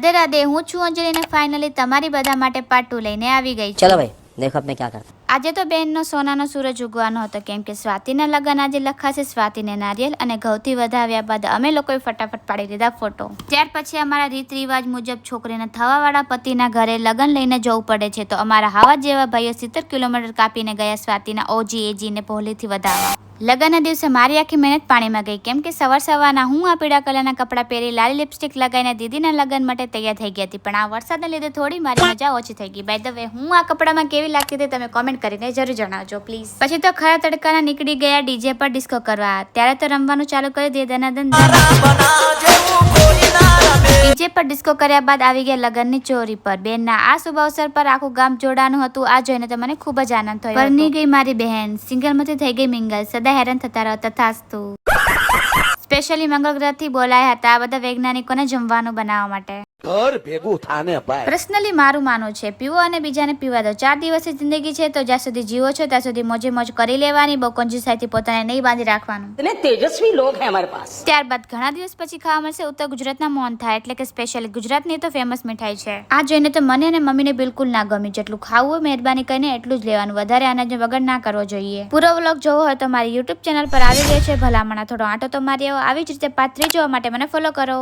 રાધે રાધે, હું છું અંજલિ ને ફાઇનલી તમારી બધા માટે પાર્ટ 2 લઈને આવી ગઈ છું। चलो भाई देखो अब मैं क्या करता। આજે તો બેનનો સોનાનો સૂરજ ઉગવાનો હતો, કેમ કે સ્વાતિના લગ્ન આજે લખાશે સ્વાતિને નારિયેલ અને ઘઉંથી વધાવ્યા બાદ અમે લોકોએ ફટાફટ પાડી દીધા ફોટો। ત્યાર પછી અમારા રીત રિવાજ મુજબ છોકરીને થવાવાળા પતિના ઘરે લગ્ન લઈને જવું પડે છે, તો અમારા હાવા જેવા ભાઈઓ 70 કિલોમીટર કાપીને ગયા સ્વાતિના ઓજી એજીને પહોલીથી વધાવવા। લગ્નના દિવસે મારી આખી મહેનત પાણીમાં ગઈ, કેમ કે સવારના હું આ પીળા કલરના કપડાં પહેરી લાલી લિપસ્ટિક લગાવીને દીદીના લગ્ન માટે તૈયાર થઈ ગઈ હતી, પણ આ વરસાદના લીધે થોડી મારી મજા ઓછી થઈ ગઈ। બાય ધ વે, હું આ કપડામાં કેવી લાગતી હતી તમે કોમેન્ટ કરીને જરૂર જણાવજો પ્લીઝ। પછી તો ખરા તડકાના નીકળી ગયા ડીજે પર ડિસ્કો કરવા। ત્યારે તો રમવાનું ચાલુ કરી દે ધનાધન। ડીજે પર ડિસ્કો કર્યા બાદ આવી ગયા લગ્નની ચોરી પર। બેનના આ શુભ અવસર પર આખું ગામ જોડાનું હતું। આ જોઈને તો મને ખૂબ જ આનંદ થયો। પરણી ગઈ મારી બહેન, સિંગલમાંથી થઈ ગઈ મિંગલ, સદા હેરાન થતા રહો તથાસ્તુ। સ્પેશિયલી મંગળ ગ્રહથી બોલાયા હતા આ બધા વૈજ્ઞાનિકોને જમવાનું બનાવવા માટે। ઘર ભેગું થાને ભાઈ। પર્સનલી મારું માનવું છે, પીવો અને બીજાને પીવા દો। 4 દિવસની જિંદગી છે, તો જ્યાં સુધી જીવો છો ત્યાં સુધી મોજે મોજ કરી લેવાની। બહુ કંજૂસાઈથી પોતાને નહીં બાંધી રાખવાનું। इतने तेजस्वी लोग हैं हमारे पास। ત્યારબાદ ઘણા દિવસ પછી ખાવા મળશે ઉત્તર ગુજરાતના મોહનથાળ, એટલે કે સ્પેશિયલી ગુજરાતની તો ફેમસ મીઠાઈ છે। આ જોઈને તો મને અને મમ્મીને બિલકુલ ના ગમી। જેટલું ખાવું હોય મહેરબાની કરીને એટલું જ લેવાનું, વધારે અનાજનો બગાડ ના કરવો જોઈએ। પૂરો વ્લોગ જોવો હોય તો મારી યુટ્યુબ ચેનલ પર આવી ગયો છે ભલામણા, થોડો આંટો તો મારી આવો। આવી જ રીતે પાર્ટ 3 જોવા માટે મને ફોલો કરો।